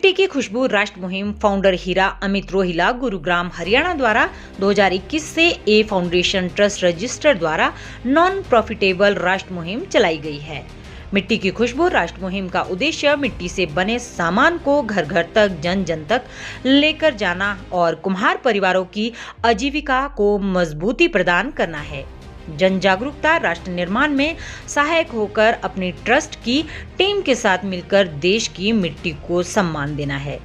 मिट्टी की खुशबू राष्ट्र मुहिम फाउंडर हीरा अमित रोहिला गुरुग्राम हरियाणा द्वारा 2021 से ए फाउंडेशन ट्रस्ट रजिस्टर द्वारा नॉन प्रॉफिटेबल राष्ट्र मुहिम चलाई गई है। मिट्टी की खुशबू राष्ट्र मुहिम का उद्देश्य मिट्टी से बने सामान को घर घर तक जन जन तक लेकर जाना और कुम्हार परिवारों की आजीविका को मजबूती प्रदान करना है। जन जागरूकता राष्ट्र निर्माण में सहायक होकर अपनी ट्रस्ट की टीम के साथ मिलकर देश की मिट्टी को सम्मान देना है।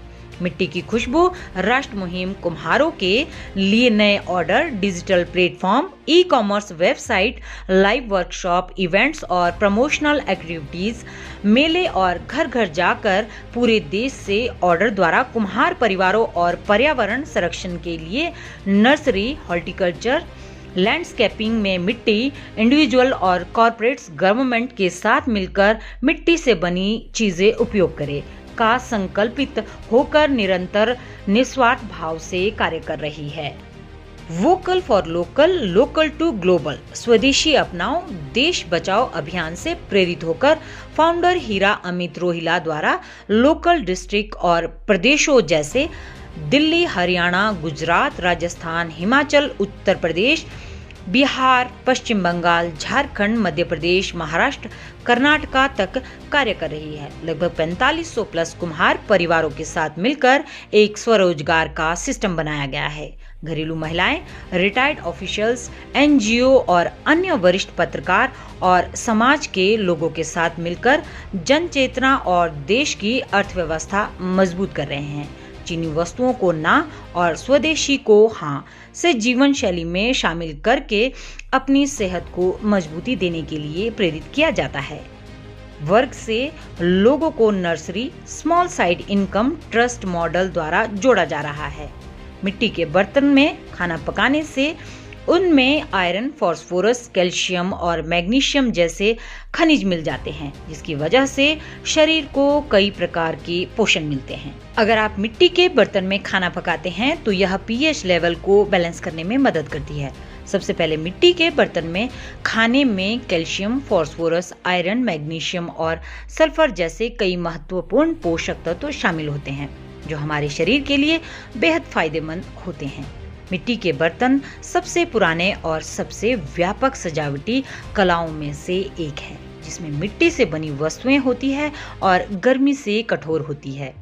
मिट्टी की खुशबू राष्ट्र मुहिम कुम्हारों के लिए नए order, digital platform, e commerce website, live workshop, events और प्रमोशनल एक्टिविटीज, मेले और घर घर जाकर पूरे देश से ऑर्डर द्वारा कुम्हार परिवारों और पर्यावरण संरक्षण के लिए नर्सरी, हॉर्टिकल्चर, लैंडस्केपिंग में मिट्टी, इंडिविजुअल और कॉर्पोरेट्स गवर्नमेंट के साथ मिलकर मिट्टी से बनी चीजें उपयोग करें का संकल्पित होकर निरंतर निस्वार्थ भाव से कार्य कर रही है। Vocal for local, local to global, स्वदेशी अपनाओ देश बचाओ अभियान से प्रेरित होकर फाउंडर हीरा अमित रोहिला द्वारा लोकल डिस्ट्रिक्ट और प्रदेशों जैसे दिल्ली, हरियाणा, गुजरात, राजस्थान, हिमाचल, उत्तर प्रदेश, बिहार, पश्चिम बंगाल, झारखंड, मध्य प्रदेश, महाराष्ट्र, कर्नाटका तक कार्य कर रही है। लगभग 4500 प्लस कुम्हार परिवारों के साथ मिलकर एक स्वरोजगार का सिस्टम बनाया गया है। घरेलू महिलाएं, रिटायर्ड ऑफिशियल्स, एनजीओ और अन्य वरिष्ठ पत्रकार और समाज के लोगों के साथ मिलकर जन चेतना और देश की अर्थव्यवस्था मजबूत कर रहे हैं। चीनी वस्तुओं को ना और स्वदेशी को हाँ से जीवन शैली में शामिल करके अपनी सेहत को मजबूती देने के लिए प्रेरित किया जाता है। वर्ग से लोगों को nursery, small side income trust model द्वारा जोड़ा जा रहा है। मिट्टी के बर्तन में खाना पकाने से उनमें आयरन, फास्फोरस, कैल्शियम और मैग्नीशियम जैसे खनिज मिल जाते हैं, जिसकी वजह से शरीर को कई प्रकार के पोषण मिलते हैं। अगर आप मिट्टी के बर्तन में खाना पकाते हैं तो यह पीएच लेवल को बैलेंस करने में मदद करती है। सबसे पहले मिट्टी के बर्तन में खाने में कैल्शियम, फास्फोरस, आयरन, मैग्नीशियम और सल्फर जैसे कई महत्वपूर्ण पोषक तत्व शामिल होते हैं, जो हमारे शरीर के लिए बेहद फायदेमंद होते हैं। मिट्टी के बर्तन सबसे पुराने और सबसे व्यापक सजावटी कलाओं में से एक है, जिसमें मिट्टी से बनी वस्तुएं होती है और गर्मी से कठोर होती है।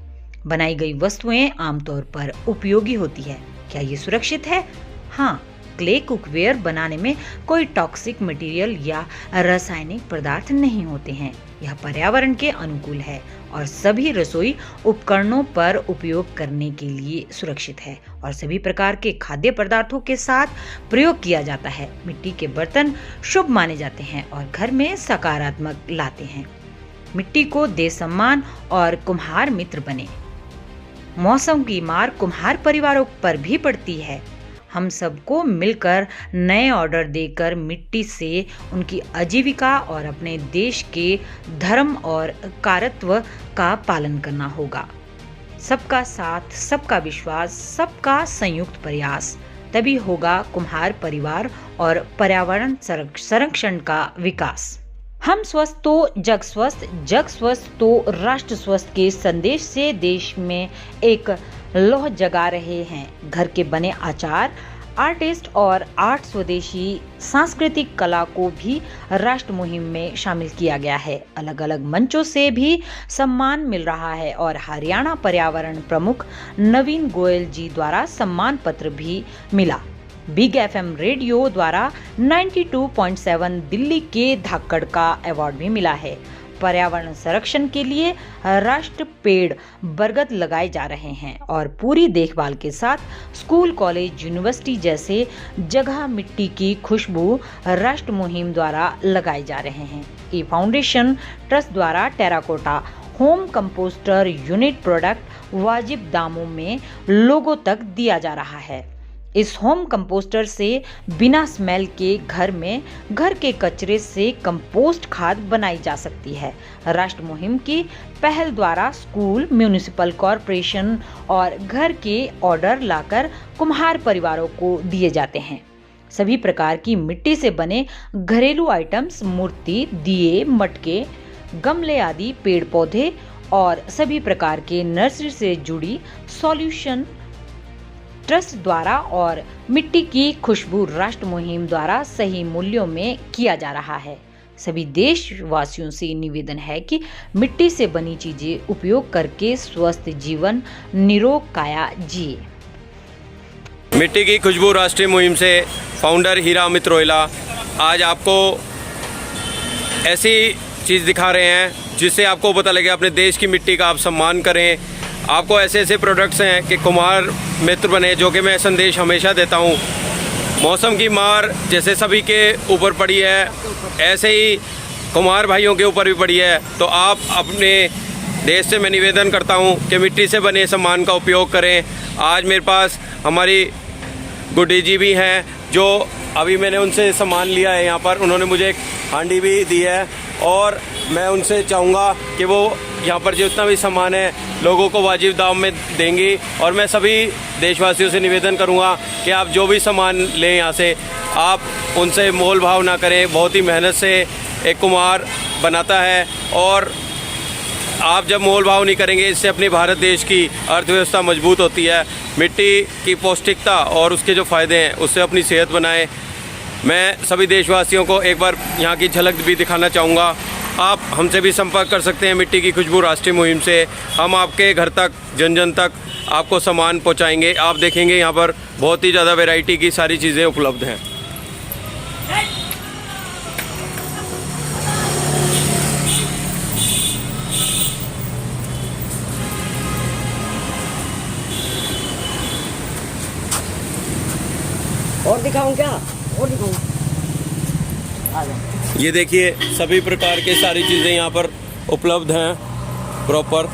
बनाई गई वस्तुएं आमतौर पर उपयोगी होती है। क्या ये सुरक्षित है? हाँ, क्ले कुकवेयर बनाने में कोई टॉक्सिक मटेरियल या रासायनिक पदार्थ नहीं होते हैं। यह पर्यावरण के अनुकूल है और सभी रसोई उपकरणों पर उपयोग करने के लिए सुरक्षित है और सभी प्रकार के खाद्य पदार्थों के साथ प्रयोग किया जाता है। मिट्टी के बर्तन शुभ माने जाते हैं और घर में सकारात्मक लाते हैं। मिट्टी को दे सम्मान और कुम्हार मित्र बने। मौसम की मार कुम्हार परिवारों पर भी पड़ती है। हम सबको मिलकर नए ऑर्डर देकर मिट्टी से उनकी आजीविका और अपने देश के धर्म और कारत्व का पालन करना होगा। सबका साथ, सबका विश्वास, सबका संयुक्त प्रयास, तभी होगा कुम्हार परिवार और पर्यावरण संरक्षण का विकास। हम स्वस्थ तो जग स्वस्थ, जग स्वस्थ तो राष्ट्र स्वस्थ के संदेश से देश में एक लौह जगा रहे हैं। घर के बने आचार, आर्टिस्ट और आर्ट स्वदेशी सांस्कृतिक कला को भी राष्ट्र मुहिम में शामिल किया गया है। अलग अलग मंचों से भी सम्मान मिल रहा है और हरियाणा पर्यावरण प्रमुख नवीन गोयल जी द्वारा सम्मान पत्र भी मिला। बिग एफएम रेडियो द्वारा 92.7 दिल्ली के धाकड़ का अवार्ड भी मिला है। पर्यावरण संरक्षण के लिए राष्ट्र पेड़ बरगद लगाए जा रहे हैं और पूरी देखभाल के साथ स्कूल, कॉलेज, यूनिवर्सिटी जैसे जगह मिट्टी की खुशबू राष्ट्र मुहिम द्वारा लगाए जा रहे हैं। ई फाउंडेशन ट्रस्ट द्वारा terracotta home composter unit product वाजिब दामों में लोगों तक दिया जा रहा है। इस होम कंपोस्टर से बिना स्मेल के घर में घर के कचरे से कंपोस्ट खाद बनाई जा सकती है। राष्ट्र मुहिम की पहल द्वारा स्कूल, म्यूनिसिपल कॉरपोरेशन और घर के ऑर्डर लाकर कुम्हार परिवारों को दिए जाते हैं। सभी प्रकार की मिट्टी से बने घरेलू आइटम्स, मूर्ति, दिए, मटके, गमले आदि पेड़ पौधे और सभी प्रकार के नर्सरी से जुड़ी सॉल्यूशन ट्रस्ट द्वारा और मिट्टी की खुशबू राष्ट्र मुहिम द्वारा सही मूल्यों में किया जा रहा है। सभी देशवासियों से निवेदन है कि मिट्टी से बनी चीजें उपयोग करके स्वस्थ जीवन निरोग काया जिए। मिट्टी की खुशबू राष्ट्रीय मुहिम से फाउंडर हीरा अमित रोहिला आज आपको ऐसी चीज़ दिखा रहे हैं जिससे आपको पता लगे अपने देश की मिट्टी का आप सम्मान करें। आपको ऐसे ऐसे प्रोडक्ट्स हैं कि कुम्हार मित्र बने, जो कि मैं संदेश हमेशा देता हूँ। मौसम की मार जैसे सभी के ऊपर पड़ी है, ऐसे ही कुम्हार भाइयों के ऊपर भी पड़ी है। तो आप अपने देश से मैं निवेदन करता हूँ कि मिट्टी से बने सामान का उपयोग करें। आज मेरे पास हमारी गुड्डी जी भी हैं, जो अभी मैंने उनसे सामान लिया है यहाँ पर। उन्होंने मुझे एक हांडी भी दी है और मैं उनसे चाहूँगा कि वो यहाँ पर जितना भी सामान है लोगों को वाजिब दाम में देंगी। और मैं सभी देशवासियों से निवेदन करूँगा कि आप जो भी सामान लें यहाँ से, आप उनसे मोल भाव ना करें। बहुत ही मेहनत से एक कुम्हार बनाता है और आप जब मोल भाव नहीं करेंगे, इससे अपने भारत देश की अर्थव्यवस्था मजबूत होती है। मिट्टी की पौष्टिकता और उसके जो फ़ायदे हैं उससे अपनी सेहत बनाएं। मैं सभी देशवासियों को एक बार यहाँ की झलक भी दिखाना चाहूँगा। आप हमसे भी संपर्क कर सकते हैं मिट्टी की खुशबू राष्ट्रीय मुहिम से। हम आपके घर तक, जन जन तक आपको सामान पहुँचाएँगे। आप देखेंगे यहाँ पर बहुत ही ज़्यादा वैरायटी की सारी चीज़ें उपलब्ध हैं। और दिखाऊं क्या? और दिखाऊं? आ जाओ। ये देखिए सभी प्रकार के सारी चीज़ें यहाँ पर उपलब्ध हैं प्रॉपर।